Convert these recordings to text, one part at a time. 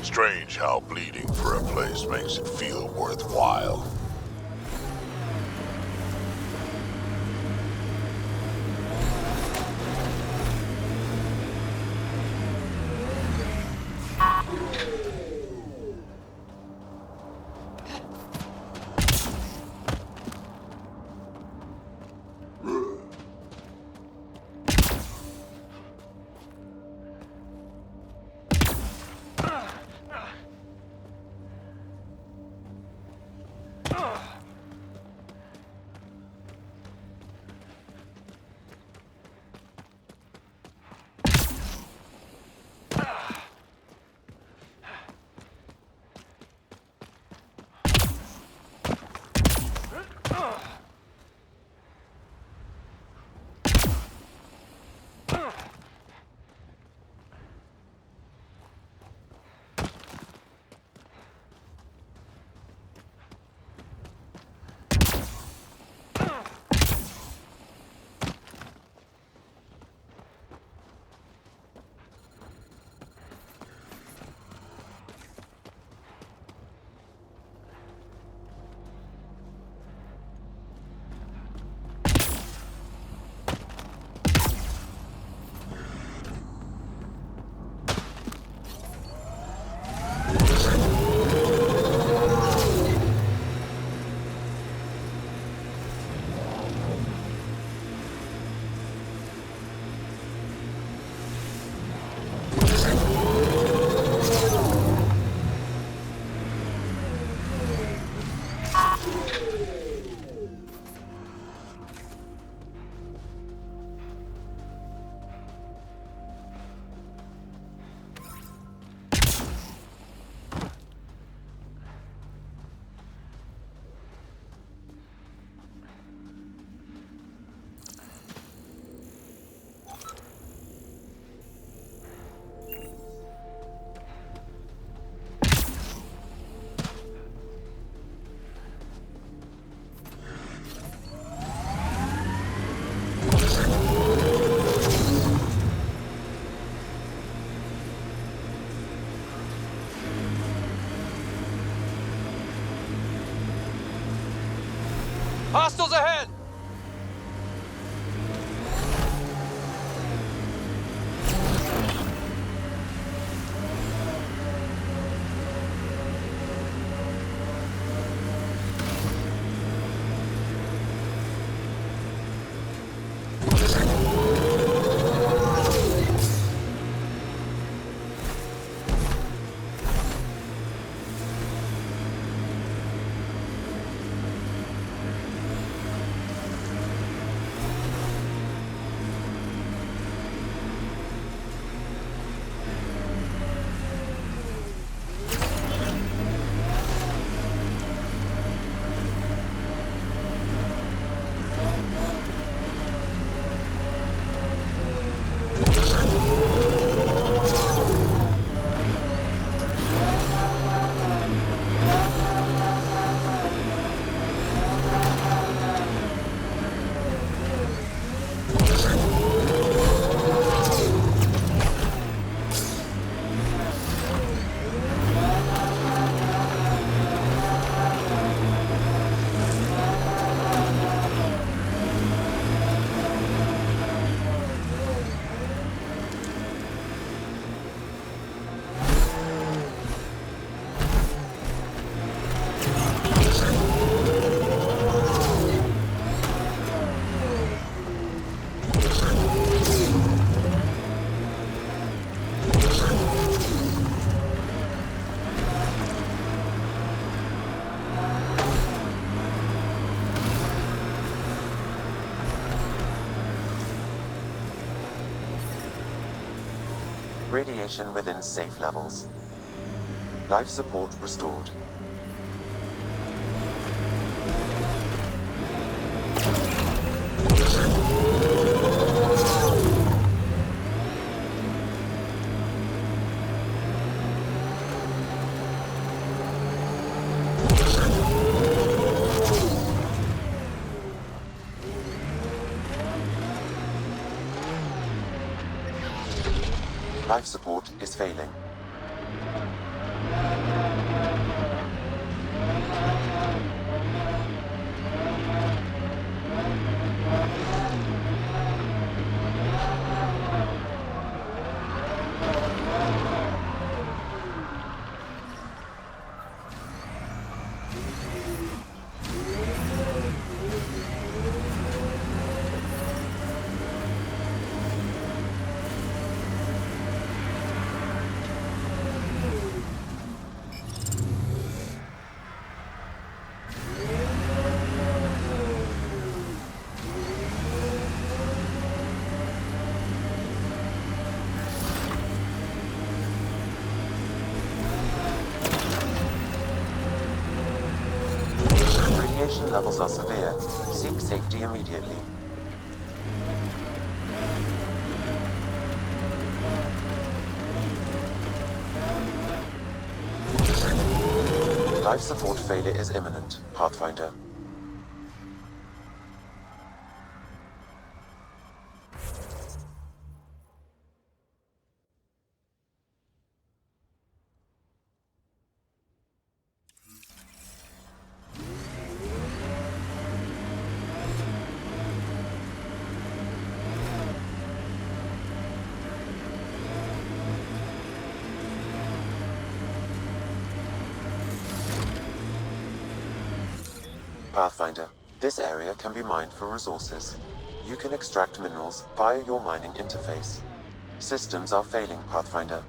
Strange how bleeding for a place makes it feel worthwhile. Hostiles ahead! Radiation within safe levels. Life support restored. Life support is failing. Radiation levels are severe. Seek safety immediately. Life support failure is imminent, Pathfinder. Pathfinder, this area can be mined for resources. You can extract minerals via your mining interface. Systems are failing, Pathfinder.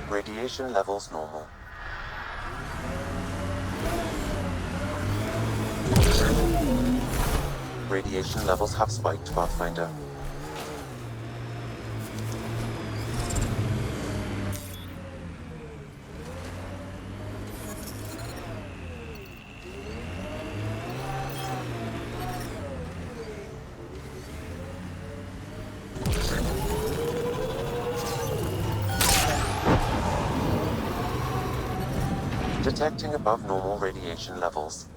Radiation levels normal. Radiation levels have spiked, Pathfinder. Detecting above normal radiation levels.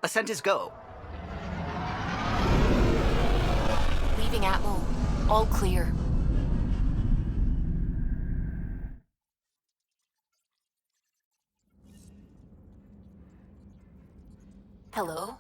Ascent is go. Leaving Atmo. All clear. Hello?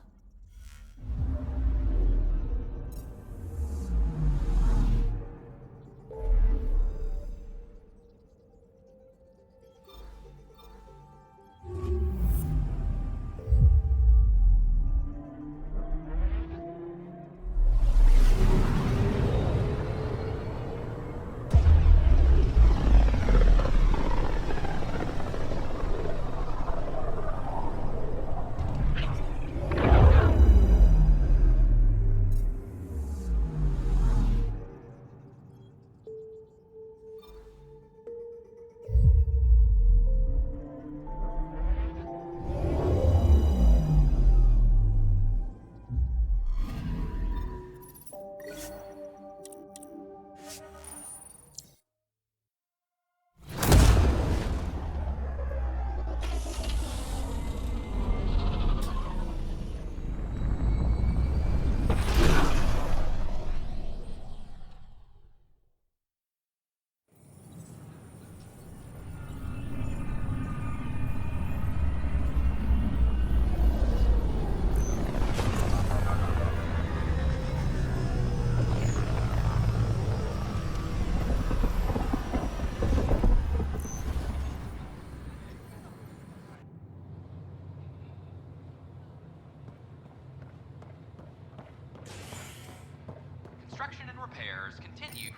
Construction and repairs continue.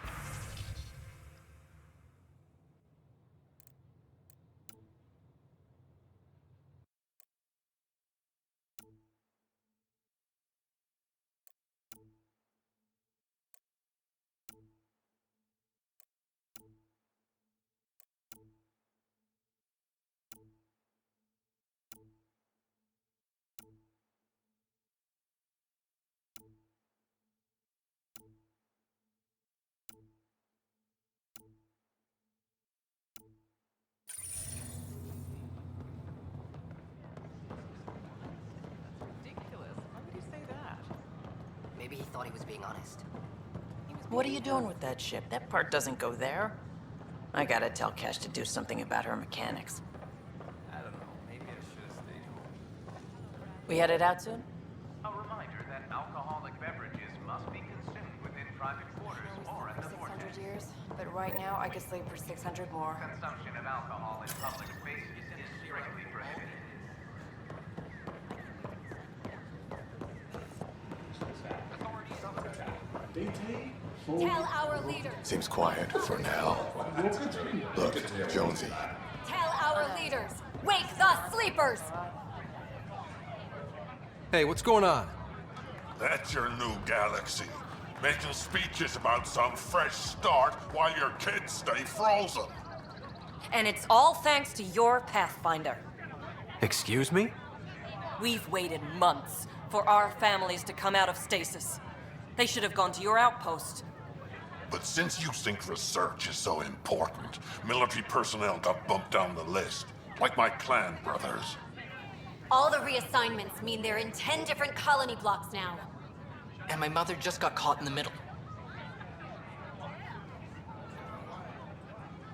Ridiculous. Why would he say that? Maybe he thought he was being honest. He was What are you doing with that ship? That part doesn't go there. I gotta tell Cash to do something about her mechanics. I don't know, maybe I should have stayed home. We headed out soon? A reminder that alcoholic beverages must be consumed within private quarters or in For the 600 vortex. years, but right now I could sleep for 600 more. Consumption of alcohol in public spaces is strictly prohibited. Tell our leaders. Seems quiet for now. Look, Jonesy. Tell our leaders. Wake the sleepers. Hey, what's going on? That's your new galaxy. Making speeches about some fresh start while your kids stay frozen. And it's all thanks to your Pathfinder. Excuse me? We've waited months for our families to come out of stasis. They should have gone to your outpost. But since you think research is so important, military personnel got bumped down the list. Like my clan brothers. All the reassignments mean they're in 10 different colony blocks now. And my mother just got caught in the middle.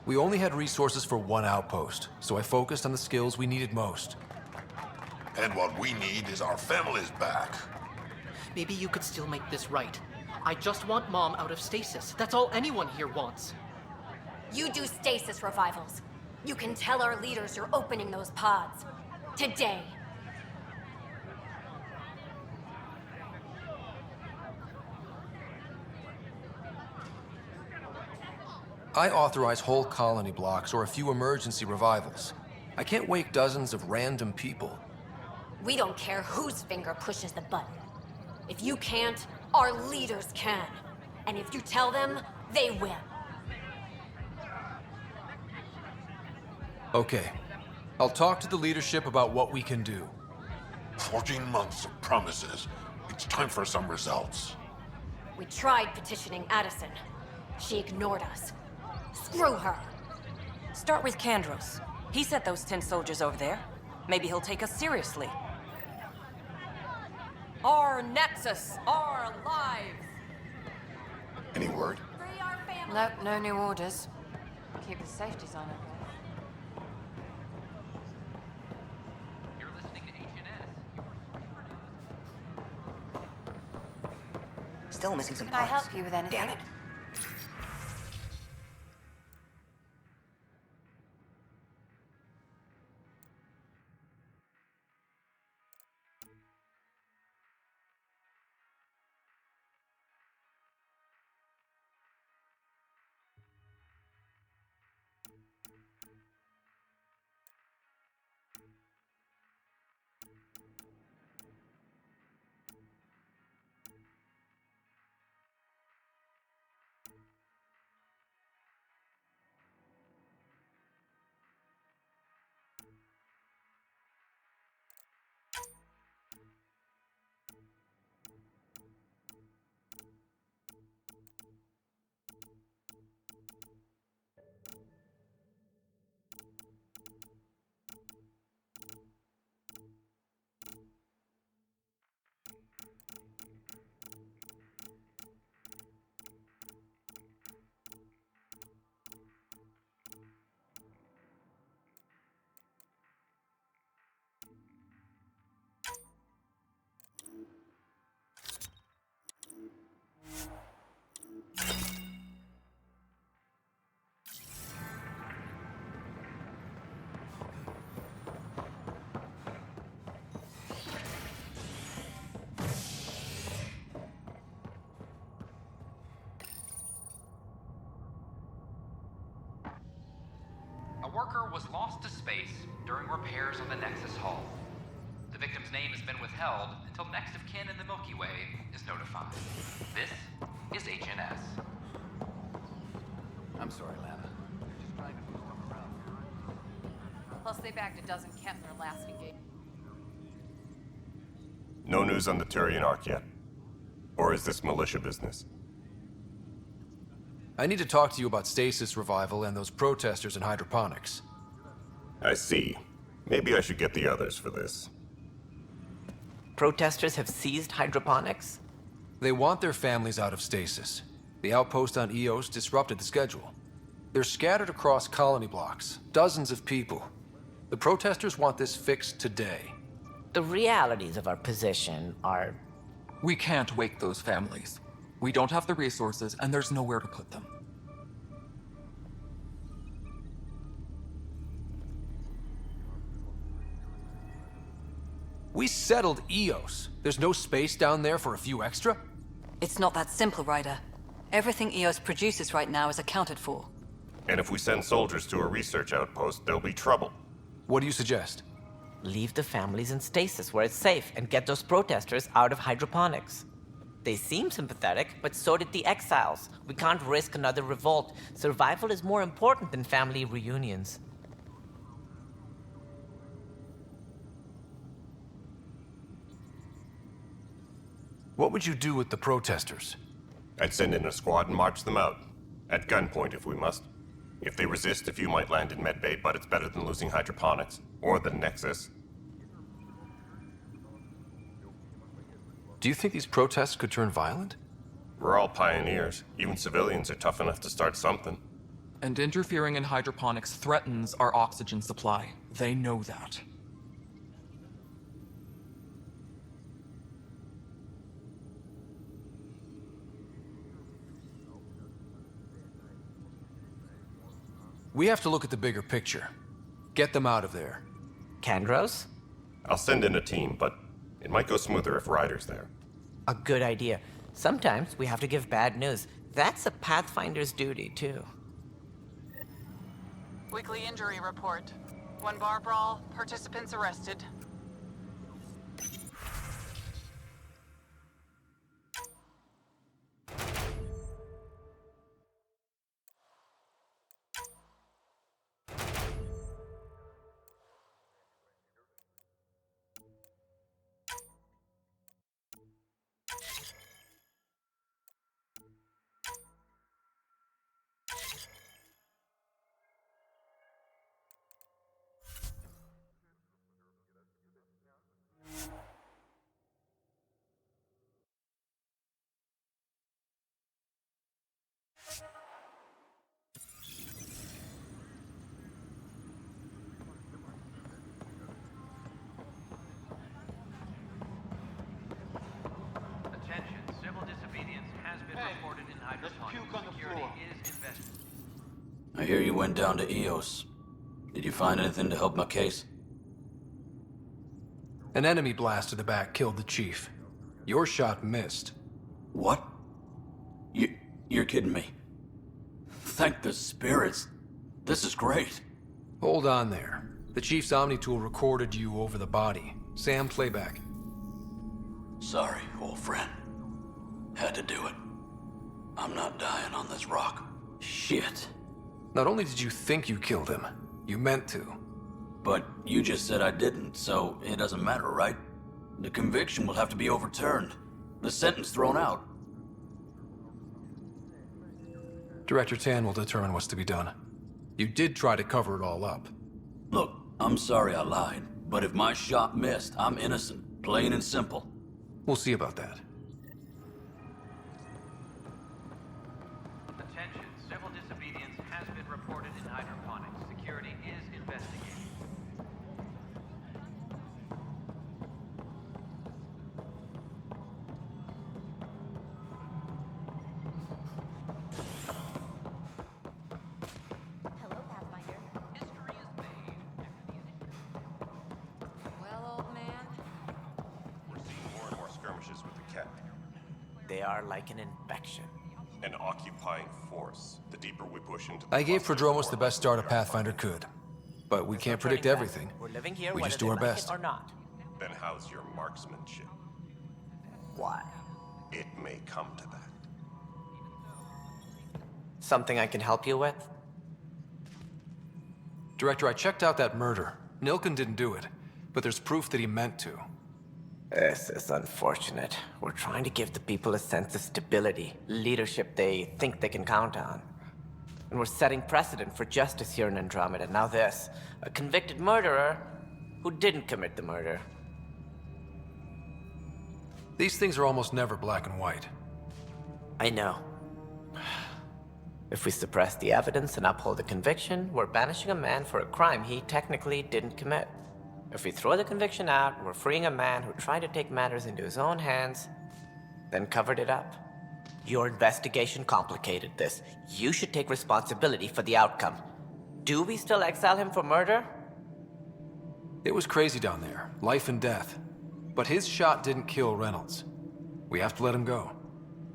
We only had resources for one outpost, so I focused on the skills we needed most. And what we need is our families back. Maybe you could still make this right. I just want Mom out of stasis. That's all anyone here wants. You do stasis revivals. You can tell our leaders you're opening those pods. Today. I authorize whole colony blocks or a few emergency revivals. I can't wake dozens of random people. We don't care whose finger pushes the button. If you can't, our leaders can. And if you tell them, they will. Okay. I'll talk to the leadership about what we can do. 14 months of promises. It's time for some results. We tried petitioning Addison. She ignored us. Screw her. Start with Kandros. He sent those 10 soldiers over there. Maybe he'll take us seriously. Our Nexus, our lives! Any word? Free our family. Nope, no new orders. Keep the safeties on, okay? You're listening to H&S. Still missing some Can I parts. help you with anything? Damn it. A worker was lost to space during repairs on the Nexus hull. The victim's name has been withheld until next of kin in the Milky Way is notified. This is H&S. I'm sorry, Lana. Just trying to move them around. Plus they bagged a dozen Kent in their last engagement. No news on the Turian Ark yet? Or is this militia business? I need to talk to you about stasis revival and those protesters in hydroponics. I see. Maybe I should get the others for this. Protesters have seized hydroponics? They want their families out of stasis. The outpost on Eos disrupted the schedule. They're scattered across colony blocks, dozens of people. The protesters want this fixed today. The realities of our position are... We can't wake those families. We don't have the resources, and there's nowhere to put them. We settled Eos. There's no space down there for a few extra? It's not that simple, Ryder. Everything Eos produces right now is accounted for. And if we send soldiers to a research outpost, there'll be trouble. What do you suggest? Leave the families in stasis where it's safe and get those protesters out of hydroponics. They seem sympathetic, but so did the exiles. We can't risk another revolt. Survival is more important than family reunions. What would you do with the protesters? I'd send in a squad and march them out. At gunpoint if we must. If they resist, a few might land in medbay, but it's better than losing hydroponics. Or the Nexus. Do you think these protests could turn violent? We're all pioneers. Even civilians are tough enough to start something. And interfering in hydroponics threatens our oxygen supply. They know that. We have to look at the bigger picture. Get them out of there. Kandros? I'll send in a team, but it might go smoother if Ryder's there. A good idea. Sometimes we have to give bad news. That's a Pathfinder's duty, too. Weekly injury report. 1 bar brawl, participants arrested. Attention, civil disobedience has been reported in hydroponics. Security is investigated. I hear you went down to Eos. Did you find anything to help my case? An enemy blast to the back killed the chief. Your shot missed. What? You're kidding me. Thank the spirits. This is great. Hold on there. The chief's Omni tool recorded you over the body. Sam, playback. Sorry, old friend. Had to do it. I'm not dying on this rock. Shit. Not only did you think you killed him, you meant to. But you just said I didn't, so it doesn't matter, right? The conviction will have to be overturned. The sentence thrown out. Director Tan will determine what's to be done. You did try to cover it all up. Look, I'm sorry I lied, but if my shot missed, I'm innocent. Plain and simple. We'll see about that. Attention, civil disobedience has been reported in hydroponics. Security is investigating. Hello, Pathfinder. History is made after the Well, old man, We're seeing more and more skirmishes with the Ket. They are like an infection. An occupying force. The deeper we push into the I gave cluster, Prodromos more the best start a we're gonna Pathfinder find. could. But we There's can't no predict turning back. everything. We're living here We whether just they do our like it best. or not. Then how's your marksmanship? Why? It may come to that. Something I can help you with? Director, I checked out that murder. Nilken didn't do it, but there's proof that he meant to. This is unfortunate. We're trying to give the people a sense of stability, leadership they think they can count on. And we're setting precedent for justice here in Andromeda. Now this, a convicted murderer who didn't commit the murder. These things are almost never black and white. I know. If we suppress the evidence and uphold the conviction, we're banishing a man for a crime he technically didn't commit. If we throw the conviction out, we're freeing a man who tried to take matters into his own hands, then covered it up. Your investigation complicated this. You should take responsibility for the outcome. Do we still exile him for murder? It was crazy down there, life and death. But his shot didn't kill Reynolds. We have to let him go.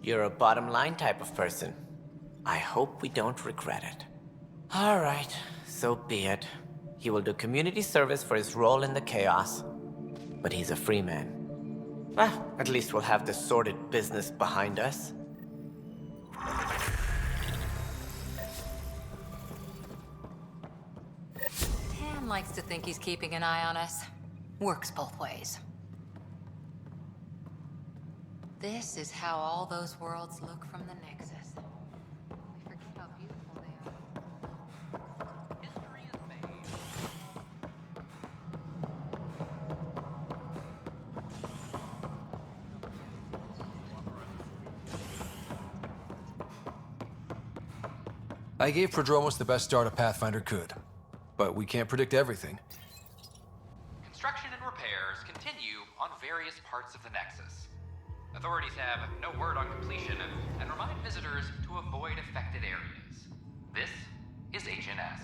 You're a bottom line type of person. I hope we don't regret it. All right, so be it. He will do community service for his role in the chaos. But he's a free man. Well, at least we'll have the sordid business behind us. Dan likes to think he's keeping an eye on us. Works both ways. This is how all those worlds look from the Nexus. We forget how beautiful they are. History is made. I gave Prodromos the best start a Pathfinder could. But we can't predict everything. Construction and repairs continue on various parts of the Nexus. Authorities have no word on completion and remind visitors to avoid affected areas. This is HNS.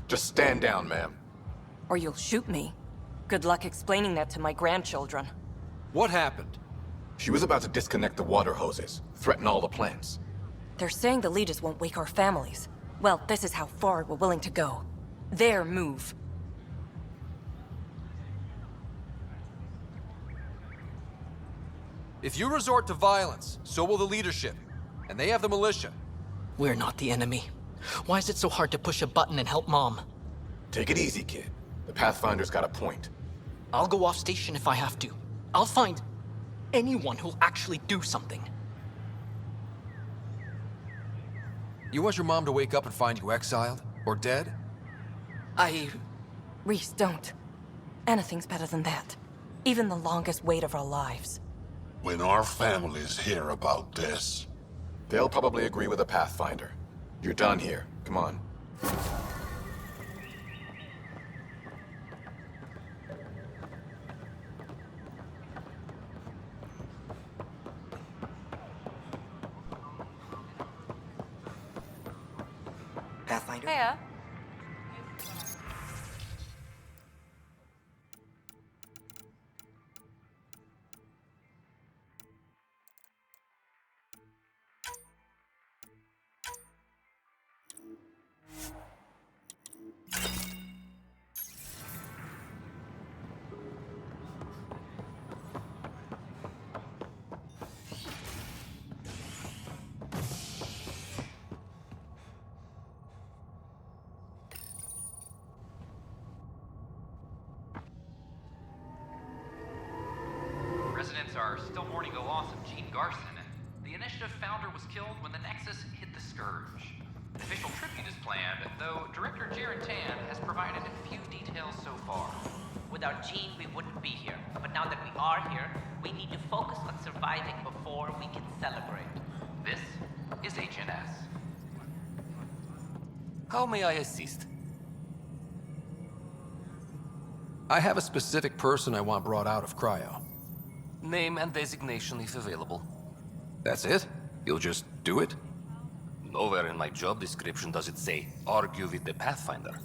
Just stand down, ma'am. Or you'll shoot me. Good luck explaining that to my grandchildren. What happened? She was about to disconnect the water hoses, threaten all the plants. They're saying the leaders won't wake our families. Well, this is how far we're willing to go. Their move. If you resort to violence, so will the leadership. And they have the militia. We're not the enemy. Why is it so hard to push a button and help Mom? Take it easy, kid. The Pathfinder's got a point. I'll go off station if I have to. I'll find anyone who'll actually do something. You want your mom to wake up and find you exiled? Or dead? Reese, don't. Anything's better than that. Even the longest wait of our lives. When our families hear about this... They'll probably agree with the Pathfinder. You're done here. Come on. Pathfinder? Hiya. Residents are still mourning the loss of Gene Garson. The initiative founder was killed when the Nexus hit the Scourge. An official tribute is planned, though Director Jared Tan has provided few details so far. Without Gene, we wouldn't be here. But now that we are here, we need to focus on surviving before we can celebrate. This is HNS. How may I assist? I have a specific person I want brought out of cryo. Name and designation if available. That's it? You'll just do it? Nowhere in my job description does it say, argue with the Pathfinder.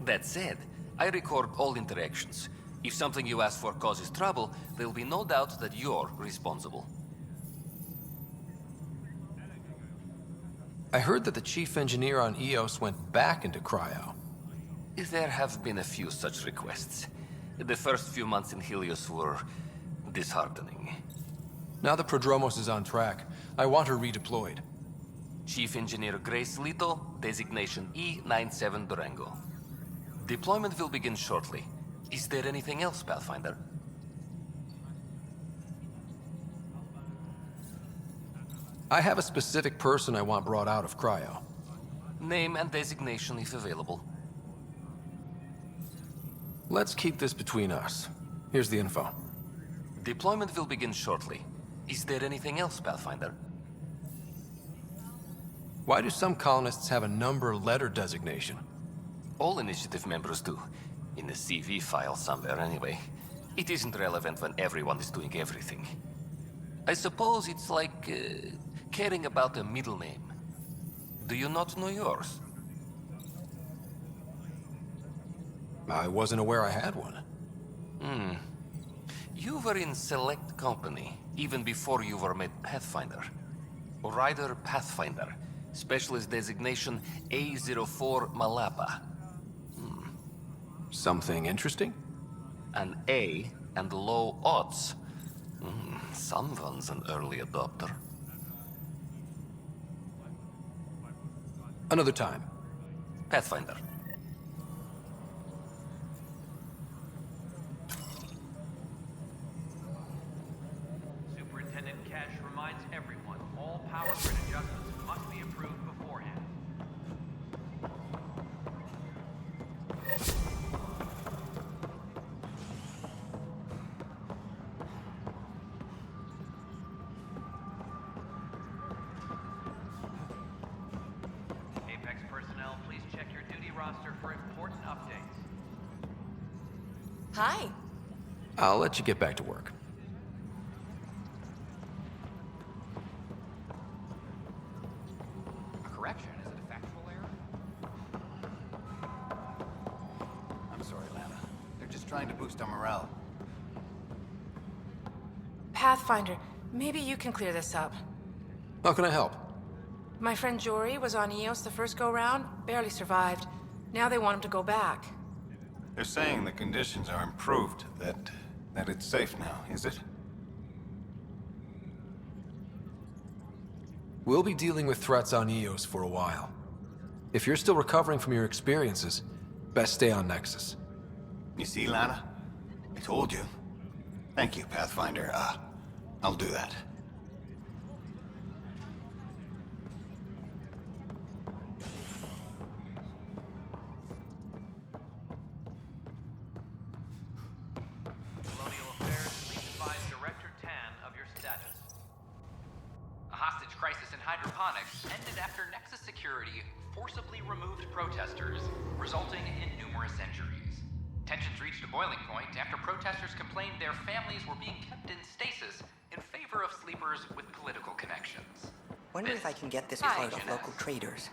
That said, I record all interactions. If something you ask for causes trouble, there'll be no doubt that you're responsible. I heard that the chief engineer on Eos went back into cryo. There have been a few such requests. The first few months in Helios were disheartening. Now that Prodromos is on track, I want her redeployed. Chief Engineer Grace Lito, designation E97 Durango. Deployment will begin shortly. Is there anything else, Pathfinder? I have a specific person I want brought out of cryo. Name and designation if available. Let's keep this between us. Here's the info. Deployment will begin shortly. Is there anything else, Pathfinder? Why do some colonists have a number letter designation? All initiative members do. In the CV file somewhere, anyway. It isn't relevant when everyone is doing everything. I suppose it's like caring about a middle name. Do you not know yours? I wasn't aware I had one. You were in select company, even before you were made Pathfinder. Rider Pathfinder. Specialist designation A04 Malapa. Something interesting? An A and low odds. Someone's an early adopter. Another time. Pathfinder. Superintendent Cash reminds everyone all power grid adjustments must be approved beforehand. Apex personnel, please check your duty roster for important updates. Hi. I'll let you get back to work. A correction, is it a factual error? I'm sorry, Lana. They're just trying to boost our morale. Pathfinder, maybe you can clear this up. How can I help? My friend Jory was on Eos the first go-round, barely survived. Now they want him to go back. They're saying the conditions are improved, that it's safe now, is it? We'll be dealing with threats on Eos for a while. If you're still recovering from your experiences, best stay on Nexus. You see, Lana? I told you. Thank you, Pathfinder. I'll do that. Colonial Affairs, please advise Director Tan of your status. A hostage crisis in hydroponics ended after Nexus Security forcibly removed protesters, resulting in numerous injuries. Tensions reached a boiling point after protesters complained their families were being kept in stasis in favor of sleepers with political connections. Wonder if I can get this Hi, part of Jeanette. local traders.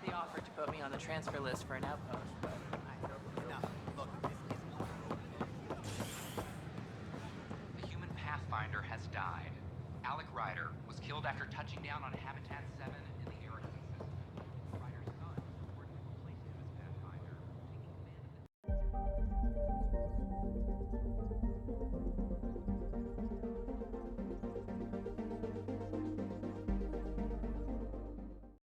They offered to put me on the transfer list for an outpost, but I The human Pathfinder has died. Alec Ryder was killed after touching down on Habitat 7 in the Erickson system. Ryder's son worked to replace him as Pathfinder, taking command of the